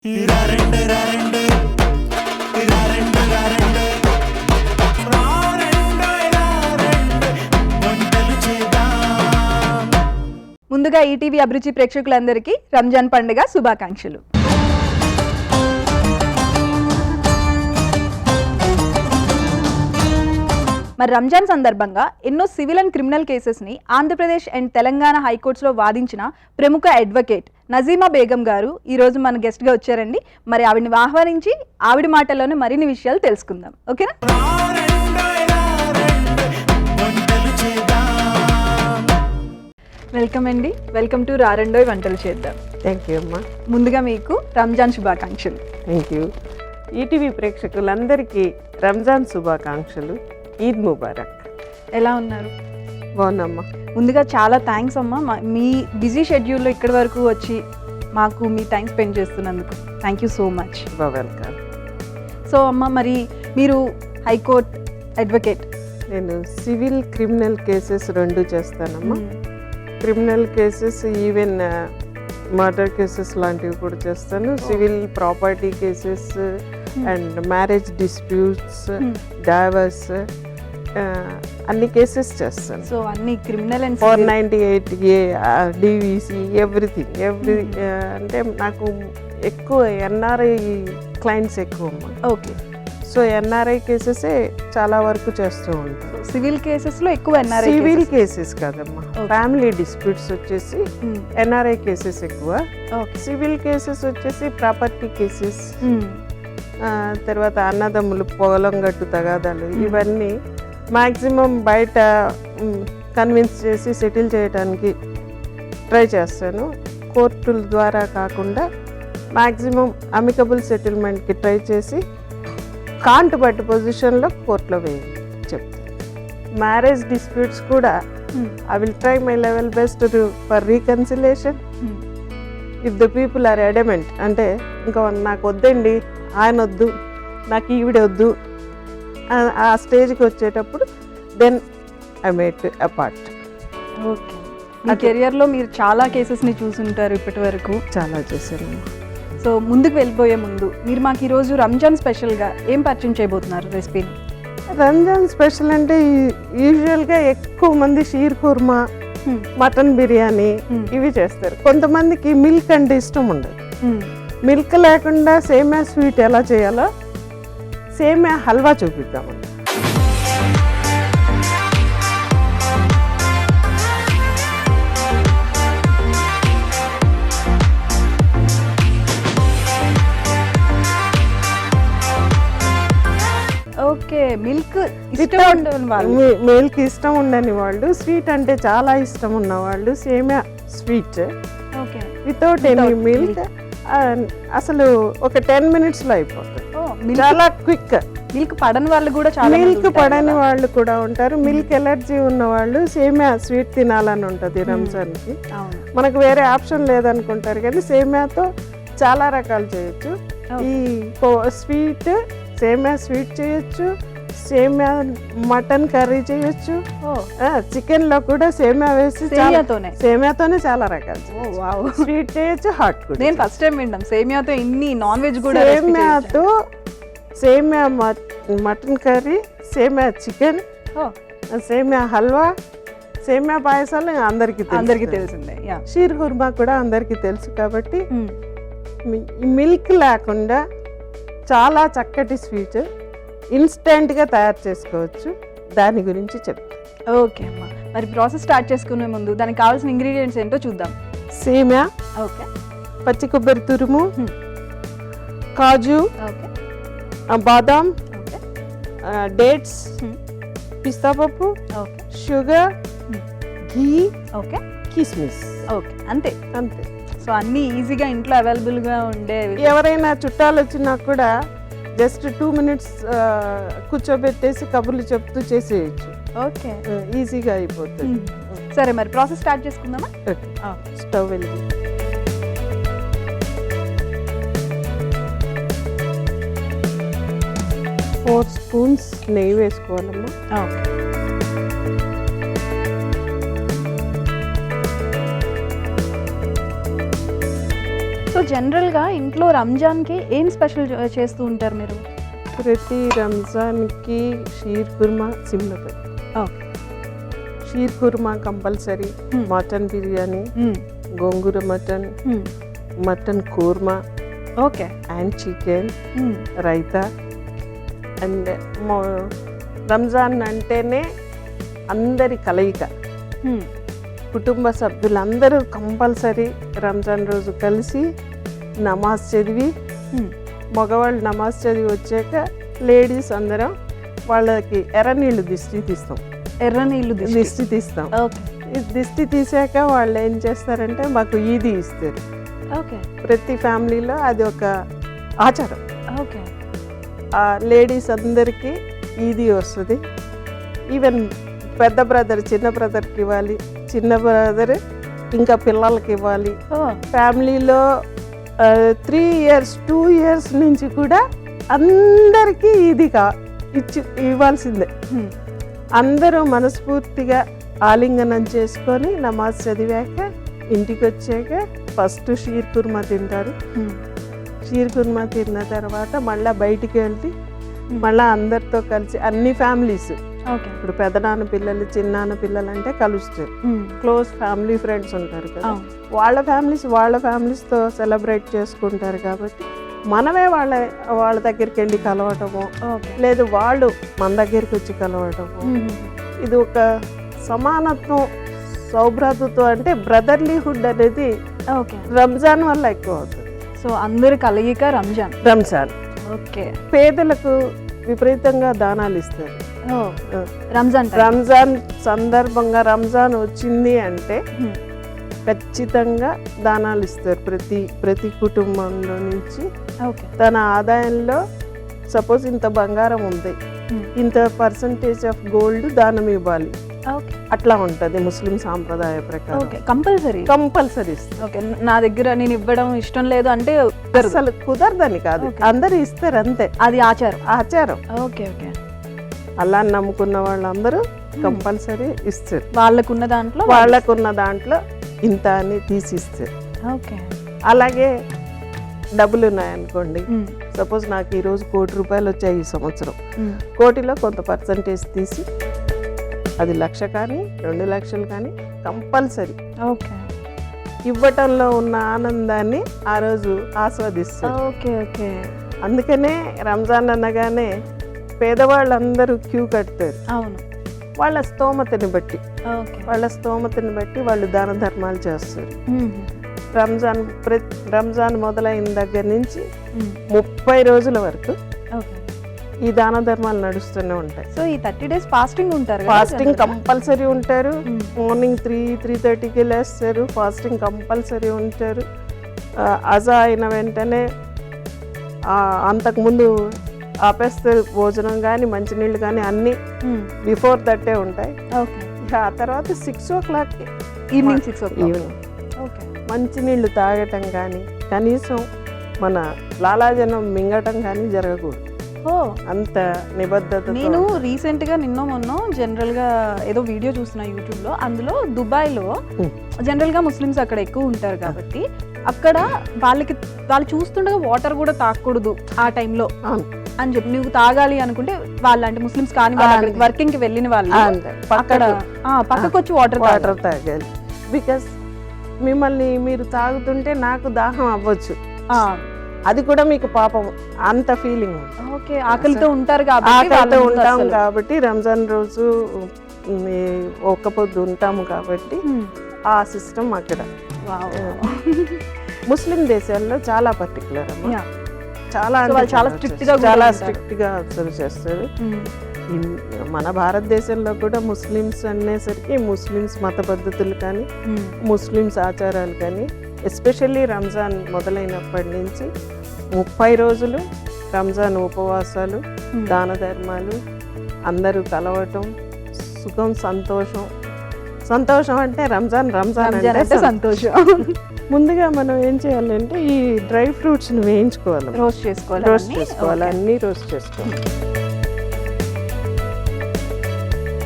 ముందుగా ఈటీవీ అభిరుచి ప్రేక్షకులందరికీ రంజాన్ పండుగ శుభాకాంక్షలు. మరి రంజాన్ సందర్భంగా ఎన్నో సివిల్ అండ్ క్రిమినల్ కేసెస్ని ఆంధ్రప్రదేశ్ అండ్ తెలంగాణ హైకోర్ట్స్లో వాదించిన ప్రముఖ అడ్వకేట్ నజీమా బేగం గారు ఈరోజు మన గెస్ట్గా వచ్చారండి. మరి ఆవిడని ఆహ్వానించి ఆవిడ మాటల్లోనే మరిన్ని విషయాలు తెలుసుకుందాం. ఓకేనా? వెల్కమ్ అండి. వెల్కమ్ టు రారండోయ్ వంటలు చేద్దాం. థ్యాంక్ యూ అమ్మా. ముందుగా మీకు రంజాన్ శుభాకాంక్షలు. Thank you. ఈటీవీ ప్రేక్షకులందరికీ రంజాన్ శుభాకాంక్షలు. ఈద్ ముబారక్. ఎలా ఉన్నారు? బాగున్నామ్మా. ముందుగా చాలా థ్యాంక్స్ అమ్మా, మీ బిజీ షెడ్యూల్లో ఇక్కడి వరకు వచ్చి మాకు మీ టైం స్పెండ్ చేస్తున్నందుకు thank you so much. Welcome. So అమ్మ, మరి మీరు హైకోర్ట్ అడ్వకేట్. నేను సివిల్ క్రిమినల్ కేసెస్ రెండు చేస్తానమ్మా. Criminal cases even murder cases లాంటివి కూడా చేస్తాను. Civil property cases and marriage disputes, divorce, అన్ని కేసెస్ చేస్తాను. సో అన్ని criminal and 498A DVC everything అంటే నాకు ఎక్కువ ఎన్ఆర్ఐ క్లయింట్స్ ఎక్కువ అమ్మా. ఓకే. సో ఎన్ఆర్ఐ కేసెసే చాలా వరకు చేస్తూ ఉంటాను. సివిల్ కేసెస్లో ఎక్కువ ఎన్ఆర్ఐ. సివిల్ కేసెస్ కాదమ్మా, ఫ్యామిలీ డిస్ప్యూట్స్ వచ్చేసి ఎన్ఆర్ఐ కేసెస్ ఎక్కువ. సివిల్ కేసెస్ వచ్చేసి ప్రాపర్టీ కేసెస్, తర్వాత అన్నదమ్ములు పొలం గట్టు తగాదాలు, ఇవన్నీ మ్యాక్సిమం బయట కన్విన్స్ చేసి సెటిల్ చేయడానికి ట్రై చేస్తాను. కోర్టుల ద్వారా కాకుండా మ్యాక్సిమం అమికబుల్ సెటిల్మెంట్కి ట్రై చేసి కాంట్ బట్టి పొజిషన్లో కోర్టులో వేయాలి చెప్తాను. మ్యారేజ్ డిస్ప్యూట్స్ కూడా I will try my level best for reconciliation if the people are adamant. అంటే ఇంకా నాకు వద్దండి, ఆయన వద్దు, నాకు ఈవిడ వద్దు, ఆ స్టేజ్కి వచ్చేటప్పుడు then I met apart. Okay. మీ కెరియర్లో మీరు చాలా కేసెస్ని చూసుంటారు ఇప్పటి వరకు. చాలా చేశాను. సో ముందుకు వెళ్ళిపోయే ముందు మీరు మాకు ఈరోజు రంజాన్ స్పెషల్గా ఏం పరిచయం చేయబోతున్నారు రెసిపీని? రంజాన్ స్పెషల్ అంటే యూజువల్గా ఎక్కువ మంది షీర్ కుర్మా, మటన్ బిర్యానీ ఇవి చేస్తారు. కొంతమందికి మిల్క్ అంటే ఇష్టం ఉండదు. మిల్క్ లేకుండా సేమియా స్వీట్ ఎలా చేయాలో సేమియా హల్వా చూపిద్దామండి. ఓకే. మిల్క్ మిల్క్ ఇష్టం ఉండని వాళ్ళు, స్వీట్ అంటే చాలా ఇష్టం ఉన్న వాళ్ళు సేమియా స్వీట్ వితౌట్ ఎనీ మిల్క్ అసలు ఒక 10 minutesలో అయిపోతుంది. చాలా క్విక్. మిల్క్ పడని వాళ్ళు కూడా చాలా మిల్క్ పడని వాళ్ళు కూడా ఉంటారు. మిల్క్ ఎలర్జీ ఉన్న వాళ్ళు సేమియా స్వీట్ తినాలని ఉంటుంది రంజాన్కి. మనకు వేరే ఆప్షన్ లేదనుకుంటారు కానీ సేమియాతో చాలా రకాలు చేయొచ్చు. ఈ స్వీట్ సేమియా స్వీట్ చేయొచ్చు, సేమియా మటన్ కర్రీ చేయొచ్చు, చికెన్ లో కూడా సేమియా వేసి సేమియాతోనే చాలా రకాలు స్వీట్ చేయొచ్చు, హాట్ కూడా. నేను ఫస్ట్ టైం వింటాం సేమియాతో ఇన్ని నాన్ వెజ్ కూడా. సేమియాతో సేమియా మటన్ కర్రీ, సేమియా చికెన్, సేమియా హల్వా, సేమియా పాయసాలు అందరికీ తెలిసిందే. షీర్ కుర్మా కూడా అందరికీ తెలుసు. కాబట్టి మిల్క్ లేకుండా చాలా చక్కటి స్వీట్ ఇన్స్టెంట్గా తయారు చేసుకోవచ్చు. దాని గురించి చెప్తాను. ఓకే అమ్మా. మరి ప్రాసెస్ స్టార్ట్ చేసుకునే ముందు దానికి కావాల్సిన ఇంగ్రీడియంట్స్ ఏంటో చూద్దాం. సేమియా, ఓకే, పచ్చి కొబ్బరి తురుము, కాజు, బాదాం, డేట్స్, పిస్తా పప్పు, షుగర్, ఘీ, ఓకే, కిస్మిస్. ఓకే, అంతే. సో అన్నీ ఈజీగా ఇంట్లో అవైలబుల్గా ఉండేవి. ఎవరైనా చుట్టాలు వచ్చినా కూడా జస్ట్ 2 minutes కూర్చోబెట్టేసి కబుర్లు చెప్తూ చేసేయచ్చు. ఓకే, ఈజీగా అయిపోతుంది. సరే, మరి ప్రాసెస్ స్టార్ట్ చేసుకుందామా? స్టవ్ వెలిగి 4 spoons నెయ్యి వేసుకోవాలమ్మా. ఓకే. సో సో జనరల్గా ఇంట్లో రంజాన్కి ఏం స్పెషల్ చేస్తూ ఉంటారు మీరు? ప్రతి రంజాన్కి షీర్ కుర్మా సిమ్లపై, okay. Sheer khurma compulsory, mutton biryani, gongura mutton, mutton korma okay, and chicken, raita. And Ramzan అంటేనే అందరి కలయిక, కుటుంబ సభ్యులందరూ కంపల్సరీ రంజాన్ రోజు కలిసి నమాజ్ చదివి, మగవాళ్ళు నమాజ్ చదివి వచ్చాక లేడీస్ అందరం వాళ్ళకి ఎర్ర నీళ్ళు దిష్టి తీస్తాం. ఎర్ర నీళ్ళు దిష్టి తీస్తాం. ఓకే, ఈ దిష్టి తీసాక వాళ్ళు ఏం చేస్తారంటే మాకు ఈది ఇస్తారు. ఓకే, ప్రతి ఫ్యామిలీలో అది ఒక ఆచారం. ఓకే. ఆ లేడీస్ అందరికీ ఈది వస్తుంది. ఈవెన్ పెద్ద బ్రదర్ చిన్న బ్రదర్కి ఇవ్వాలి, చిన్న బ్రదర్ ఇంకా పిల్లలకి ఇవ్వాలి. ఫ్యామిలీలో 3 years 2 years నుంచి కూడా అందరికీ ఇది ఇవ్వాల్సిందే. అందరూ మనస్ఫూర్తిగా ఆలింగనం చేసుకొని నమాజ్ చదివాక ఇంటికి వచ్చాక ఫస్ట్ షీర్ కుర్మా తింటారు. షీర్ కుర్మా తిన్న తర్వాత మళ్ళీ బయటికి వెళ్ళి మళ్ళీ అందరితో కలిసి అన్ని ఫ్యామిలీస్, ఇప్పుడు పెదనాన్న పిల్లలు చిన్నాన్న పిల్లలు అంటే కలుస్తారు. క్లోజ్ ఫ్యామిలీ ఫ్రెండ్స్ ఉంటారు కదా, వాళ్ళ ఫ్యామిలీస్తో సెలబ్రేట్ చేసుకుంటారు. కాబట్టి మనమే వాళ్ళ దగ్గరికి వెళ్ళి కలవటము, లేదు వాళ్ళు మన దగ్గరికి వచ్చి కలవటము, ఇది ఒక సమానత్వం, సౌభ్రాతృత్వం, అంటే బ్రదర్లీహుడ్ అనేది రంజాన్ వల్ల ఎక్కువ అవుతుంది. సో అందరు కలయిక రంజాన్. ఓకే. పేదలకు విపరీతంగా దానాలు ఇస్తారు. రంజాన్ సందర్భంగా రంజాన్ వచ్చింది అంటే ఖచ్చితంగా దానాలు ఇస్తారు. ప్రతి కుటుంబంలో నుంచి తన ఆదాయంలో సపోజ్ ఇంత బంగారం ఉంది, ఇంత పర్సంటేజ్ ఆఫ్ గోల్డ్ దానం ఇవ్వాలి. అట్లా ఉంటది ముస్లిం సాంప్రదాయ ప్రకారం. కంపల్సరీ. ఓకే, నా దగ్గర నేను ఇవ్వడం ఇష్టం లేదు అంటే అసలు కుదరదని కాదు, అందరు ఇస్తారు అంతే, అది ఆచారం. Okay, okay. అలా నమ్ముకున్న వాళ్ళందరూ కంపల్సరీ ఇస్తారు. వాళ్ళకున్న దాంట్లో ఇంత అని తీసిస్తారు. ఓకే. అలాగే డబ్బులు ఉన్నాయనుకోండి, సపోజ్ నాకు ఈరోజు 1 కోటి రూపాయలు వచ్చాయి ఈ సంవత్సరం, 1 కోటిలో కొంత పర్సంటేజ్ తీసి అది 1,00,000 కానీ 2 లక్షలు కానీ కంపల్సరీ ఇవ్వటంలో ఉన్న ఆనందాన్ని ఆ రోజు ఆస్వాదిస్తారు. అందుకనే రంజాన్ అనగానే పేదవాళ్ళందరూ క్యూ కడతారు. వాళ్ళ స్తోమతని బట్టి వాళ్ళు దాన ధర్మాలు చేస్తారు. రంజాన్ మొదలైన దగ్గర నుంచి 30 రోజుల వరకు ఈ దాన ధర్మాలు నడుస్తూనే ఉంటాయి. సో ఈ 30 days ఫాస్టింగ్ ఉంటారు? ఫాస్టింగ్ కంపల్సరీ ఉంటారు. మార్నింగ్ 3:30కి లేస్తారు, ఫాస్టింగ్ కంపల్సరీ ఉంటారు. అజా అయిన వెంటనే అంతకుముందు ఆపేస్తారు, భోజనం కానీ మంచినీళ్ళు కానీ అన్నీ బిఫోర్ దట్టే ఉంటాయి. ఆ తర్వాత 6 o'clock ఈవినింగ్ మంచినీళ్ళు తాగటం కానీ కనీసం మన లాలాజలం మింగటం కానీ జరగకూడదు. అంత నిబద్ధత. నేను రీసెంట్ గా మొన్న జనరల్ గా ఏదో వీడియో చూస్తున్నా యూట్యూబ్ లో, అందులో దుబాయ్లో జనరల్ గా ముస్లిమ్స్ అక్కడ ఎక్కువ ఉంటారు కాబట్టి అక్కడ వాళ్ళు చూస్తుండగా వాటర్ కూడా తాగకూడదు ఆ టైంలో అని చెప్పి, నువ్వు తాగాలి అనుకుంటే వాళ్ళు అంటే ముస్లిమ్స్ కానీ వర్కింగ్ కి వెళ్ళిన వాళ్ళు అక్కడ పక్కకు వచ్చి వాటర్ తాగాలి. బికాస్ మిమ్మల్ని మీరు తాగుతుంటే నాకు దాహం అవ్వచ్చు, అది కూడా మీకు పాపం అంత ఫీలింగ్. ఆకలితో ఉంటాం కాబట్టి రంజాన్ రోజు ఒక్క పొద్దు ఉంటాము కాబట్టి ఆ సిస్టమ్ అక్కడ. ముస్లిం దేశాల్లో చాలా పర్టికులర్ అమ్మా, చాలా స్ట్రిక్ట్ గా అబ్జర్వ్ చేస్తారు. మన భారతదేశంలో కూడా ముస్లిమ్స్ అనేసరికి ముస్లిమ్స్ మత పద్ధతులు కానీ ముస్లిమ్స్ ఆచారాలు కానీ ఎస్పెషల్లీ రంజాన్ మొదలైనప్పటి నుంచి 30 రోజులు రంజాన్ ఉపవాసాలు, దాన ధర్మాలు, అందరూ కలవటం, సుఖం, సంతోషం అంటే రంజాన్ అంటే సంతోషం. ముందుగా మనం ఏం చేయాలంటే ఈ డ్రై ఫ్రూట్స్ని వేయించుకోవాలి, రోస్ట్ చేసుకోవాలి, అన్నీ రోస్ట్ చేసుకోవాలి.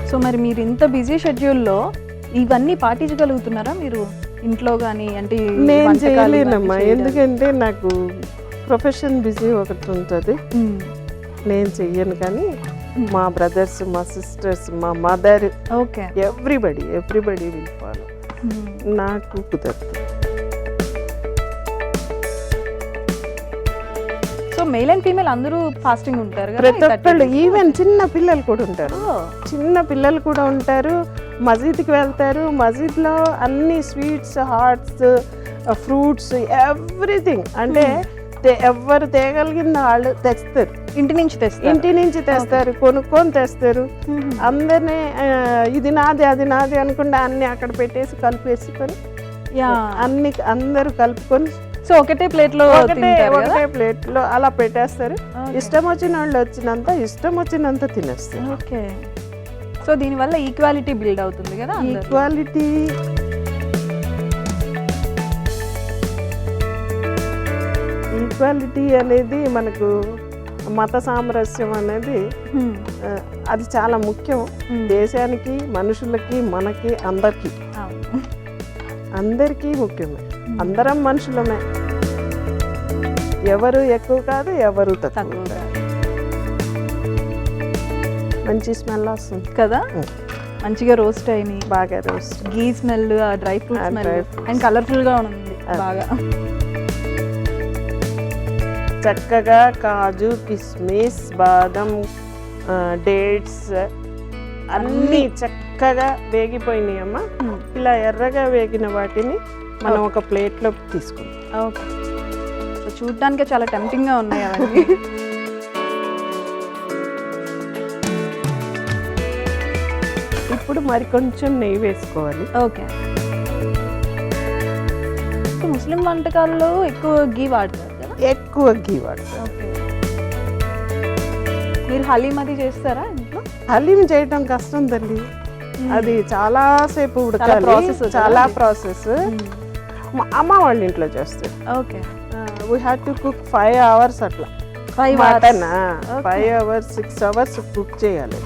సో మరి మీరు ఇంత బిజీ షెడ్యూల్లో ఇవన్నీ పాటించగలుగుతున్నారా మీరు? ఇంట్లో కానీ అంటే ఈ నేను వంటకాలు ఇవన్నీ చేయలేనమ్మా, చేయడానికి? ఎందుకంటే నాకు ప్రొఫెషన్ బిజీ ఒకటి ఉంటుంది, మ్మ్. నేను చెయ్యను. కానీ మా బ్రదర్స్, మా సిస్టర్స్, మా mother, okay. Everybody will follow. మ్మ్. నాకు కుదరదు. సో మేల్ అండ్ ఫీమేల్ అందరూ ఫాస్టింగ్ ఉంటారు కదా ప్రతి ఈ 30 ఒక్కళ్ళు, days? ఈవెన్ చిన్న పిల్లలు కూడా ఉంటారు. ఓ, చిన్న పిల్లలు కూడా ఉంటారు, మసీద్కి వెళ్తారు. మసీద్లో అన్ని స్వీట్స్, హాట్స్, ఫ్రూట్స్, ఎవ్రీథింగ్. అంటే ఎవరు తేగలిగింది వాళ్ళు తెస్తారు, ఇంటి నుంచి తెస్తారు. ఇంటి నుంచి తెస్తారు, కొనుక్కొని తెస్తారు. మ్మ్. అందరినీ ఇది నాది అది నాది అనుకుంటే అన్ని అక్కడ పెట్టేసి కలిపేసుకొని యా. అన్ని అందరూ కలుపుకొని సో ఒకటే ప్లేట్ లో తింటారు కదా? ఒకటే ప్లేట్ లో అలా పెట్టేస్తారు. Okay. ఇష్టం వచ్చిన వాళ్ళు ఇష్టం వచ్చినంత తినేస్తారు. ఓకే. సో దీనివల్ల ఈక్వాలిటీ బిల్డ్ అవుతుంది కదా అందరిలో? ఈక్వాలిటీ అనేది మనకు మత సామరస్యం అనేది మ్మ్. అది చాలా ముఖ్యం. మ్మ్. దేశానికి, మనుషులకి, మనకి, అవును. అందరికీ ముఖ్యమే. అందరం మనుషులమే, ఎవరు ఎక్కువ కాదు, ఎవరు తక్కువ తక్కువ కాదు. మంచి స్మెల్ వస్తుంది కదా, మ్మ్. మంచిగా రోస్ట్ అయినాయి, బాగా రోస్ట్. గీ స్మెల్, డ్రై ఫ్రూట్ ఆ smell, dry fruits. And colourful గా ఉంది అది. బాగా. చక్కగా కాజు, కిస్మిస్, బాదం, డేట్స్ అన్నీ చక్కగా వేగిపోయినాయి అమ్మ. మ్మ్. ఇలా ఎర్రగా వేగిన వాటిని మనం ఒక ప్లేట్లో తీసుకుంటాం. ఓకే. సో చూడడానికి చాలా టెంప్టింగ్ గా ఉన్నాయి అవన్నీ. ఇప్పుడు మరి కొంచెం నెయ్యి వేసుకోవాలి. ఓకే. సో ముస్లిం వంటకాల్లో ఎక్కువ గీ వాడతారు కదా? ఎక్కువ ఘీ వాడతాం. ఓకే. మీరు హలీం అది చేస్తారా ఇంట్లో? హలీం చేయటం కష్టం తల్లి, అది చాలా సేపు ఉడకాలి, process కదా చాలా అది? ప్రాసెస్. మా అమ్మ వాళ్ళ ఇంట్లో చేస్తారు. Okay. We had to cook 5 hours అట్లా. 5 mutton Okay. 5 hours 6 hours cook చేయాలి.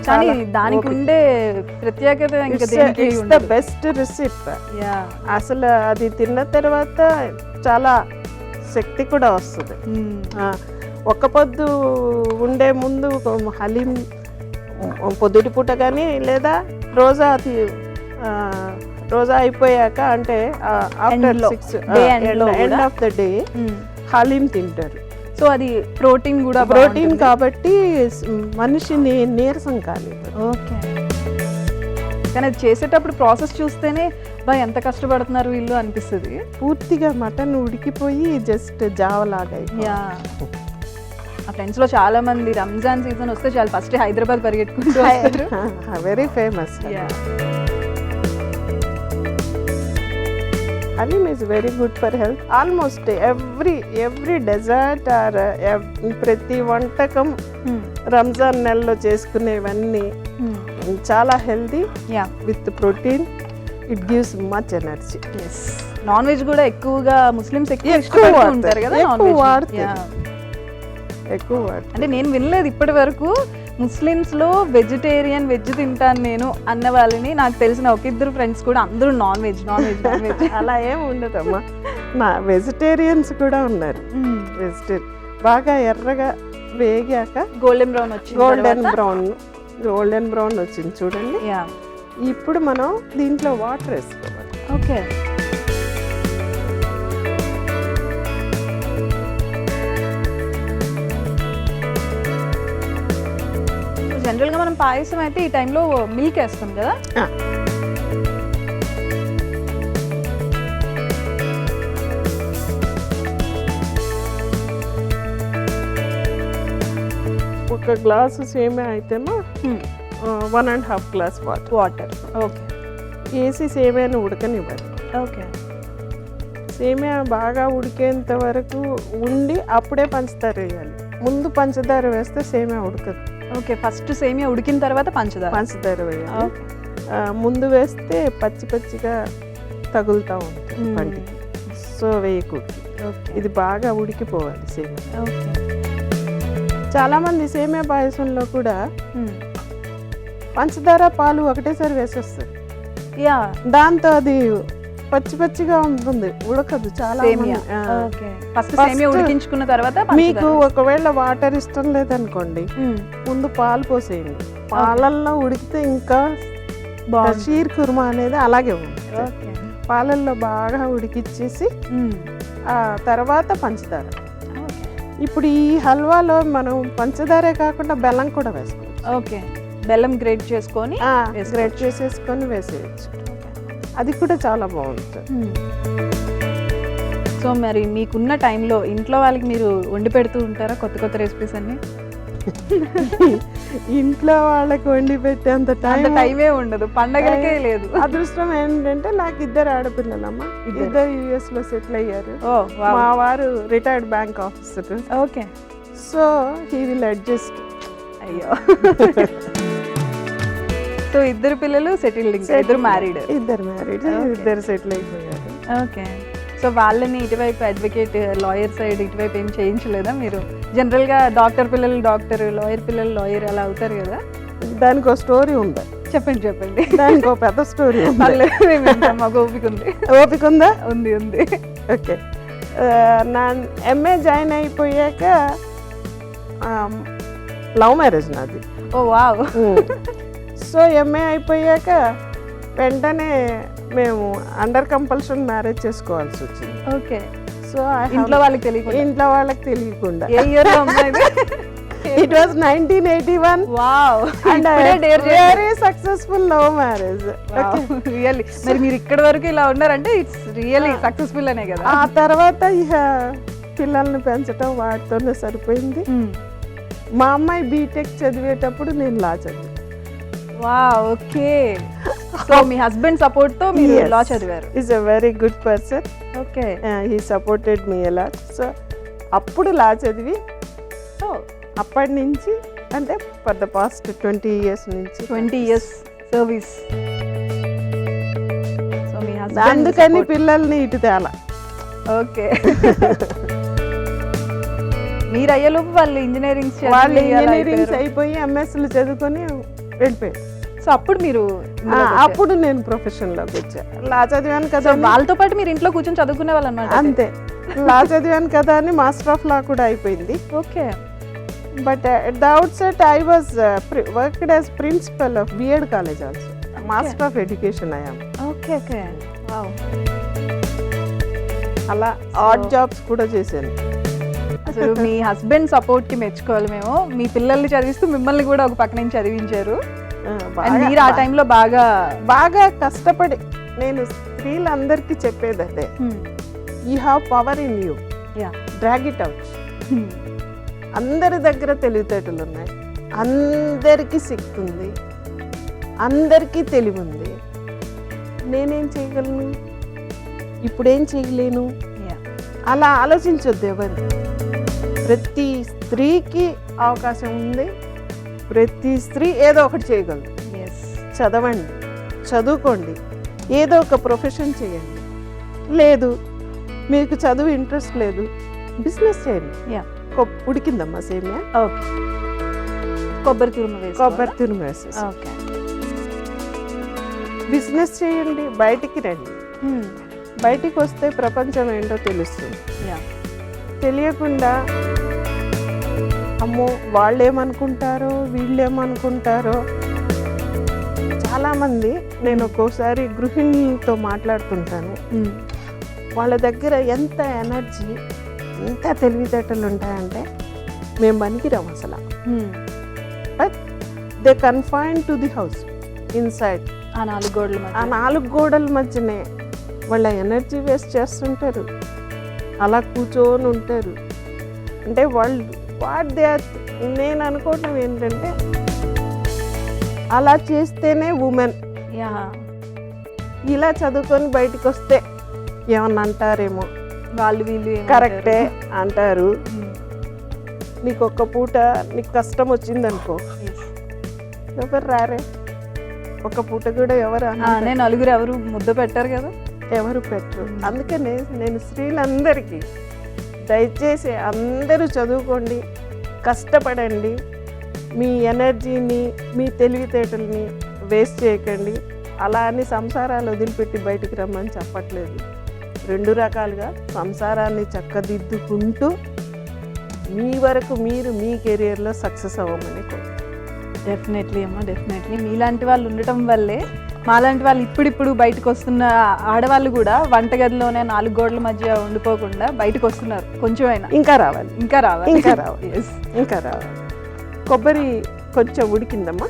కానీ చాలా దానికి ఓపిక. ఉండే ప్రత్యేకత ఇంకా దేనికి ఇట్స్ ద ఉండదు. Best recipe. యా. అసలు అది తిన్న తర్వాత చాలా శక్తి కూడా వస్తుంది. ఒక్క పొద్దు ఉండే ముందు ఒక హలీం పొద్దుటి పూట కానీ, లేదా రోజా అయిపోయాక, అంటే ఆఫ్టర్ End లో, 6 day end లో ఎండ్ కూడా? ఆఫ్ ద డే హలీం తింటారు. సో అది ప్రోటీన్ కూడా ప్రోటీన్ కాబట్టి మనిషిని నీరసం కాదు. ఓకే. కానీ అది చేసేటప్పుడు ప్రాసెస్ చూస్తేనే బా ఎంత కష్టపడుతున్నారు వీళ్ళు అనిపిస్తుంది. పూర్తిగా మటన్ ఉడికిపోయి జస్ట్ జావలాగా అయిపోయింది. యా. ఆ ఫ్రెండ్స్ లో చాలా మంది రంజాన్ సీజన్ వస్తే చాలా ఫస్ట్ హైదరాబాద్ పరిగెట్టుకుంటూ వస్తారు. Very famous. Yeah. Haleem is very good for health. Almost every dessert or ప్రతి వంటకం రంజాన్ నెలలో చేసుకునేవన్నీ చాలా healthy yeah. With protein. It gives much energy. Yes. Non veg కూడా ఎక్కువగా ముస్లిమ్స్ ఎక్కువ ఎక్కువ ఇష్టపడుతూ వాడతారు. ఉంటారు కదా నాన్ ఎక్కువ వెజ్. వాడతారు. ఎక్కువ వాడతారు. అంటే నేను వినలేదు ఇప్పటి వరకు ముస్లిమ్స్ లో వెజిటేరియన్ వెజ్ తింటాను నేను అన్న వాళ్ళని. నాకు తెలిసిన ఒక ఇద్దరు ఫ్రెండ్స్ కూడా అందరూ నాన్ వెజ్. అలా ఏం ఉండదమ్మా, నా వెజిటేరియన్స్ కూడా ఉన్నారు. వెజిటేరియన్ బాగా ఎర్రగా వేగాక గోల్డెన్ బ్రౌన్ వచ్చింది. గోల్డెన్ బ్రౌన్ వచ్చింది చూడండి. యా. ఇప్పుడు మనం దీంట్లో వాటర్ వేసుకోవాలి. ఓకే. జనరల్ గా మనం పాయసం అయితే ఈ టైంలో మిల్క్ వేస్తాం కదా? ఒక గ్లాసు సేమియా అయితేమో 1.5 glass వాటర్. ఓకే. వేసి సేమియాను ఉడకనివ్వాలి. ఓకే. సేమియా బాగా ఉడికేంత వరకు ఉండి అప్పుడే పంచదార వేయాలి. ముందు పంచదార వేస్తే సేమియా ఉడకదు. ఓకే. ఫస్ట్ సేమియా ఉడికిన తర్వాత పంచదార వేయాలి. ఓకే. ముందు వేస్తే పచ్చి పచ్చిగా తగులుతూ ఉంటుంది పంటికి. సో వేయకూడదు. ఓకే. ఇది బాగా ఉడికిపోవాలి సేమియా. ఓకే. చాలామంది సేమియా పాయసంలో కూడా పంచదార పాలు ఒకటేసారి వేసేస్తారు. యా దాంతో అది పచ్చి పచ్చిగా ఉంటుంది, ఉడకదు చాలా సేమియా. మంది. ఓకే, ఫస్ట్ First సేమియా ఉడికించుకున్న తర్వాత మీకు ఒకవేళ వాటర్ ఇష్టం లేదనుకోండి, ముందు పాలు పోసేయండి. పాలల్లో ఉడికితే ఇంకా షీర్ కుర్మా అనేది అలాగే ఉంటుంది. పాలల్లో బాగా ఉడికిచ్చేసి ఆ తర్వాత పంచదార. ఇప్పుడు ఈ హల్వాలో మనం పంచదారే కాకుండా బెల్లం కూడా వేసుకోవచ్చు. ఓకే, బెల్లం గ్రేట్ చేసుకొని గ్రేట్ చేసేసుకొని వేసేయచ్చు, అది కూడా చాలా బాగుంటుంది. సో మరి మీకున్న టైంలో ఇంట్లో వాళ్ళకి మీరు వండి పెడుతూ ఉంటారా కొత్త కొత్త రెసిపీస్ అన్ని? ఇంట్లో వాళ్ళకి వండి పెట్టేంత టైమే ఉండదు, పండగలకే లేదు. అదృష్టం ఏంటంటే నాకు ఇద్దరు ఆడపిల్లలమ్మ, ఇద్దరు యుఎస్ లో సెటిల్ అయ్యారు. మా వారు retired bank officer. Okay, so he will adjust. అయ్యో. సో ఇద్దరు పిల్లలు సెటిల్డ్, ఇద్దరు మ్యారీడ్. ఇద్దరు సెటిల్ అయిపోయారు. ఓకే, సో వాళ్ళని ఇటువైపు అడ్వకేట్ లాయర్ సైడ్ ఇటువైపు ఏం చేయించలేదా మీరు? జనరల్గా డాక్టర్ పిల్లలు డాక్టర్, లాయర్ పిల్లలు లాయర్ అలా అవుతారు కదా. దానికి ఒక స్టోరీ ఉంది. చెప్పండి. దానికి ఒక పెద్ద స్టోరీ. మాకు ఓపిక ఉంది. ఓపిక ఉందా? ఉంది. ఓకే, నా ఎంఏ జాయిన్ అయిపోయాక లవ్ మ్యారేజ్ నాది. ఓ వావ్. సో ఎంఏ అయిపోయాక వెంటనే మేము అండర్ కంపల్షన్ మ్యారేజ్ చేసుకోవాల్సి వచ్చింది. ఓకే, సో ఇంట్లో వాళ్ళకి తెలియకుండా a year it was 1981. Wow, and very successful love marriage. Really. మరి మీరు ఇక్కడి వరకు ఇలా ఉన్నారంటే ఇట్స్ రియల్లీ సక్సెస్ఫుల్ అనే కదా. ఆ తర్వాత ఇక పిల్లల్ని పెంచడం వాటితోనే సరిపోయింది. మా అమ్మాయి బీటెక్ చదివేటప్పుడు నేను లా చదివాను. Wow, okay. సో మీ హస్బెండ్ సపోర్ట్ తో మీరు లా చదివారు. Is a very good person. Okay, he supported me ఎలా. సో అప్పుడు లా చదివి అప్పటి నుంచి అంటే ఫర్ ద పాస్ట్ 20 years నుంచి 20 years సర్వీస్. సో మీ హస్బెండ్ అందుకని పిల్లల్ని ఇటు తేలా. ఓకే. మీరు అయ్యేలోపు వాళ్ళు ఇంజనీరింగ్ అయిపోయి ఎంఎస్లు చదువుకొని వెళ్ళిపోయారు. సో అప్పుడు మీరు అప్పుడు నేను ప్రొఫెషన్ లోకి వచ్చాను. లా చదివాను కదా, వాళ్ళతో పాటు మీరు ఇంట్లో కూర్చొని చదువుకునే వాళ్ళు అన్నమాట. అంతే, లా చదివాను కదా అని మాస్టర్ ఆఫ్ లా కూడా అయిపోయింది. Okay, but at the outset I was worked as principal of B.Ed college also. Master of Education I am. Okay. Wow. అలా ఆడ్ జాబ్స్ కూడా చేశాను. అసలు మీ హస్బెండ్ సపోర్ట్ కి మెచ్చుకోవాలి మేము. మీ పిల్లల్ని చదివిస్తూ మిమ్మల్ని కూడా ఒక పక్క నుంచి చదివించారు. మీరు ఆ టైంలో బాగా కష్టపడి, నేను స్త్రీలందరికీ చెప్పేది అదే, you have power in you, drag it out. అందరి దగ్గర తెలివితేటలు ఉన్నాయి, అందరికీ శక్తి ఉంది, అందరికీ తెలివి ఉంది. నేనేం చేయగలను, ఇప్పుడేం చేయలేను అలా ఆలోచించొద్దు ఎవరు. ప్రతి స్త్రీకి అవకాశం ఉంది, ప్రతి స్త్రీ ఏదో ఒకటి చేయగలదు. చదవండి, చదువుకోండి, ఏదో ఒక ప్రొఫెషన్ చేయండి. లేదు మీకు చదువు ఇంట్రెస్ట్ లేదు, బిజినెస్ చేయండి. ఉడికిందమ్మా సేమియా, కొబ్బరి తురుము వేసేసి బిజినెస్ చేయండి, బయటికి రండి. బయటికి వస్తే ప్రపంచం ఏంటో తెలుస్తుంది. తెలియకుండా అమ్మో వాళ్ళేమనుకుంటారో వీళ్ళేమనుకుంటారో. చాలామంది, నేను ఒక్కోసారి గృహిణులతో మాట్లాడుతుంటాను, వాళ్ళ దగ్గర ఎంత ఎనర్జీ, ఎంత తెలివితేటలు ఉంటాయంటే మేము పనికిరాం అసలు. But they confine to the house inside. ఆ 4 గోడల మధ్యనే వాళ్ళ ఎనర్జీ వేస్ట్ చేస్తుంటారు, అలా కూర్చొని ఉంటారు. అంటే వాళ్ళు నేను అనుకోవటం ఏంటంటే అలా చేస్తేనే ఉమెన్. ఇలా చదువుకొని బయటకు వస్తే ఏమన్నా అంటారేమో, వాళ్ళు వీళ్ళు కరెక్టే అంటారు. నీకు ఒక్క పూట నీకు కష్టం వచ్చిందనుకో, ఎవరు రారే, ఒక పూట కూడా ఎవరు నలుగురు ఎవరు ముద్ద పెట్టారు కదా, ఎవరు పెట్టరు. అందుకనే నేను స్త్రీలందరికీ దయచేసి అందరూ చదువుకోండి, కష్టపడండి, మీ ఎనర్జీని మీ తెలివితేటల్ని వేస్ట్ చేయకండి. అలా అని సంసారాలు వదిలిపెట్టి బయటికి రమ్మని చెప్పట్లేదు. 2 రకాలుగా సంసారాన్ని చక్కదిద్దుకుంటూ మీ వరకు మీరు మీ కెరియర్లో సక్సెస్ అవ్వమని డెఫినెట్లీ అమ్మ, డెఫినెట్లీ మీలాంటి వాళ్ళు ఉండటం వల్లే మాలాంటి వాళ్ళు ఇప్పుడిప్పుడు బయటకు వస్తున్న ఆడవాళ్ళు కూడా వంటగదిలోనే 4 గోడల మధ్య ఉండిపోకుండా బయటకు వస్తున్నారు. కొంచెమైనా ఇంకా రావాలి, ఇంకా రావాలి, ఇంకా రావాలి, ఇంకా రావాలి. కొబ్బరి కొంచెం ఉడికిందమ్మా,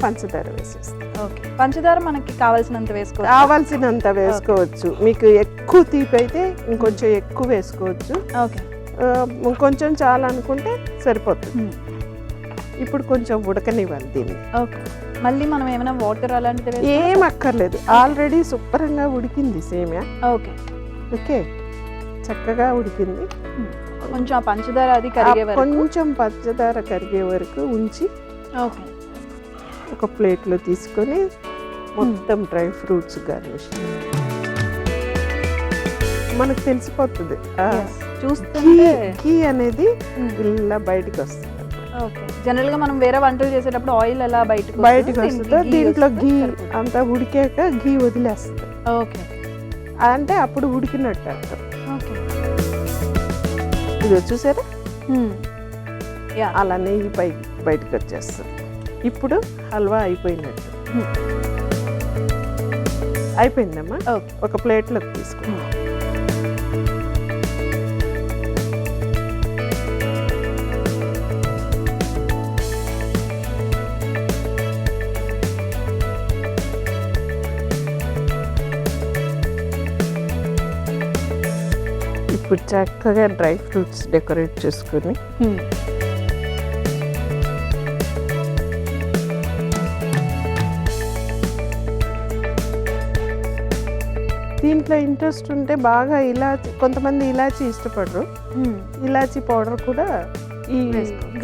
పంచదార వేసేస్తాం. ఓకే, పంచదార మనకి కావాల్సినంత వేసుకోవచ్చు. కావాల్సినంత వేసుకోవచ్చు. మీకు ఎక్కువ తీపి అయితే ఇంకొంచెం ఎక్కువ వేసుకోవచ్చు. ఓకే, కొంచెం చాలా అనుకుంటే సరిపోతుంది. ఇప్పుడు కొంచెం ఉడకనివ్వాలి దీన్ని. ఓకే, మళ్ళీ మనం ఏమైనా వాటర్ అలాంటిది ఏం అక్కర్లేదు, ఆల్రెడీ శుభ్రంగా ఉడికింది సేమియా. ఓకే ఓకే, చక్కగా ఉడికింది. కొంచెం పంచదార అది కరిగే వరకు, కొంచెం పంచదార కరిగే వరకు ఉంచి ఓకే ఒక ప్లేట్లో తీసుకొని మొత్తం డ్రై ఫ్రూట్స్ గార్నిష్. మనకు తెలిసిపోతుంది చూస్తుంటే ఘీ అనేది ఇలా బయటికి వస్తుంది. ఓకే, జనరల్ గా మనం వేరే వంటలు చేసేటప్పుడు ఆయిల్ ఎలా బయటకు వస్తుందో దీంట్లో ఘీ అంతా ఉడికాక ఘీ వదిలేస్తుంది. ఓకే, అంటే అప్పుడు ఉడికినట్టు అర్థం. ఓకే, ఇది చూసారా, అలా నెయ్యి బయటకు వచ్చేస్తుంది. ఇప్పుడు హల్వా అయిపోయినట్టు. అయిపోయిందమ్మా, ఒక ప్లేట్లోకి తీసుకున్నాం. ఇప్పుడు చక్కగా డ్రై ఫ్రూట్స్ డెకరేట్ చేసుకొని దీంట్లో ఇంట్రెస్ట్ ఉంటే బాగా ఇలాచి, కొంతమంది ఇలాచి ఇష్టపడరు, ఇలాచి పౌడర్ కూడా ఈ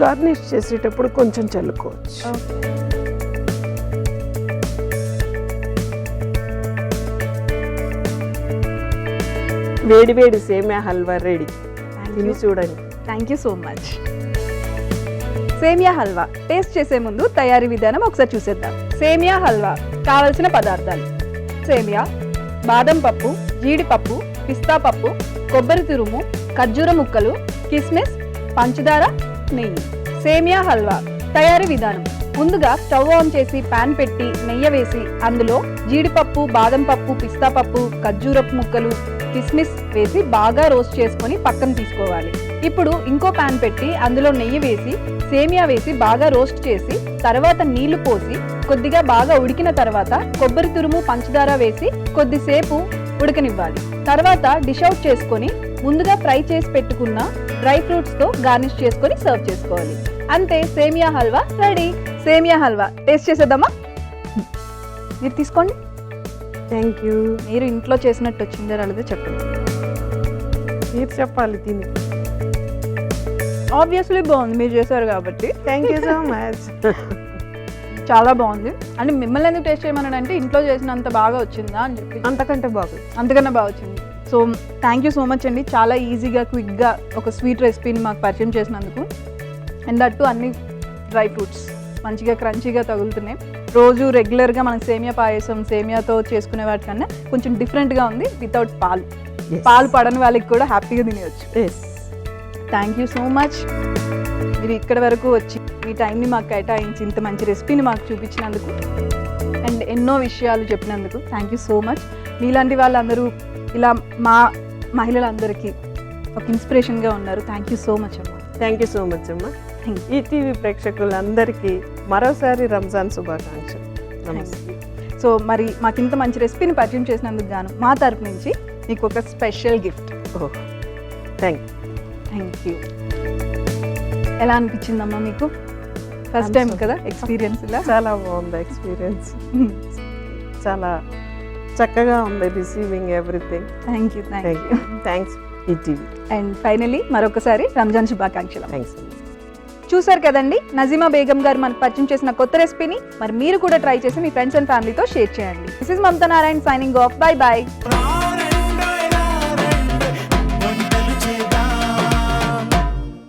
గార్నిష్ చేసేటప్పుడు కొంచెం చల్లుకోవచ్చు. వేడి వేడి సేమియా హల్వా రెడీ. తిని చూడండి. Thank you so much. సేమియా హల్వా టేస్ట్ చేసే ముందు తయారీ విధానం ఒకసారి చూసేద్దాం. సేమియా హల్వా కావలసిన పదార్థాలు: సేమియా, బాదం పప్పు, జీడిపప్పు, పిస్తా పప్పు, కొబ్బరి తురుము, ఖర్జూర ముక్కలు, కిస్మిస్, పంచదార, నెయ్యి. సేమియా హల్వా తయారీ విధానం: ముందుగా స్టవ్ ఆన్ చేసి పాన్ పెట్టి నెయ్యి వేసి అందులో జీడిపప్పు, బాదం పప్పు, పిస్తా పప్పు, ఖర్జూరపు ముక్కలు, కిస్మిస్ వేసి బాగా రోస్ట్ చేసుకొని పక్కన తీసుకోవాలి. ఇప్పుడు ఇంకో పాన్ పెట్టి అందులో నెయ్యి వేసి సేమియా వేసి బాగా రోస్ట్ చేసి తర్వాత నీళ్లు పోసి కొద్దిగా బాగా ఉడికిన తర్వాత కొబ్బరి తురుము, పంచదార వేసి కొద్దిసేపు ఉడకనివ్వాలి. తర్వాత డిష్ అవుట్ చేసుకొని ముందుగా ఫ్రై చేసి పెట్టుకున్న డ్రై ఫ్రూట్స్ తో గార్నిష్ చేసుకొని సర్వ్ చేసుకోవాలి. అంతే, సేమియా హల్వా రెడీ. సేమియా హల్వా టేస్ట్ చేసేద్దామా? మీరు తీసుకోండి. Thank you. మీరు ఇంట్లో చేసినట్టు వచ్చిందో రాలేదో చెప్పండి. మీరు చెప్పాలి తిని. ఆబ్వియస్లీ బాగుంది, మీరు చేశారు కాబట్టి. Thank you so much. చాలా బాగుంది. అంటే మిమ్మల్ని ఎందుకు టేస్ట్ చేయమని అంటే ఇంట్లో చేసినంత బాగా వచ్చిందా అని చెప్పి. అంతకంటే బాగుంది, అంతకన్నా బాగా వచ్చింది. So thank you so much అండి. చాలా ఈజీగా క్విక్గా ఒక స్వీట్ రెసిపీని మాకు పరిచయం చేసినందుకు. అండ్ దట్టు అన్ని డ్రై ఫ్రూట్స్ మంచిగా క్రంచీగా తగులుతున్నాయి. రోజు రెగ్యులర్గా మనకు సేమియా పాయసం సేమియాతో చేసుకునే వాటికన్నా కొంచెం డిఫరెంట్గా ఉంది. వితౌట్ పాలు, పాలు పడని వాళ్ళకి కూడా హ్యాపీగా తినేయచ్చు. Thank you so much. మీరు ఇక్కడి వరకు వచ్చి మీ టైంని మాకు కేటాయించి ఇంత మంచి రెసిపీని మాకు చూపించినందుకు అండ్ ఎన్నో విషయాలు చెప్పినందుకు థ్యాంక్ యూ సో మచ్. మీలాంటి వాళ్ళందరూ ఇలా మా మహిళలందరికీ ఒక ఇన్స్పిరేషన్గా ఉన్నారు. థ్యాంక్ యూ సో మచ్ అమ్మా. థ్యాంక్ యూ సో మచ్ అమ్మా. ఈటీవీ ప్రేక్షకులందరికీ మరోసారి రంజాన్ శుభాకాంక్షలు. నమస్తే. సో మరి మాకు ఇంత మంచి రెసిపీని పరిచయం చేసినందుకు గాను మా తరపు నుంచి మీకు ఒక స్పెషల్ గిఫ్ట్. Thank you. ఎలా అనిపించిందమ్మా మీకు? ఫస్ట్ టైం కదా ఎక్స్పీరియన్స్? ఇలా చాలా బాగుంది ఎక్స్పీరియన్స్. చాలా చక్కగా ఉంది receiving everything. Thank you. Thanks ETV. And finally మరొకసారి రంజాన్ శుభాకాంక్షలు. థ్యాంక్స్. చూసారు కదండి, నజీమా బేగం గారు మనకు పరిచయం చేసిన కొత్త రెసిపీని మరి మీరు కూడా ట్రై చేసి మీ ఫ్రెండ్స్ అండ్ ఫ్యామిలీతో షేర్ చేయండి. This is Mamata Narayan signing off. By by.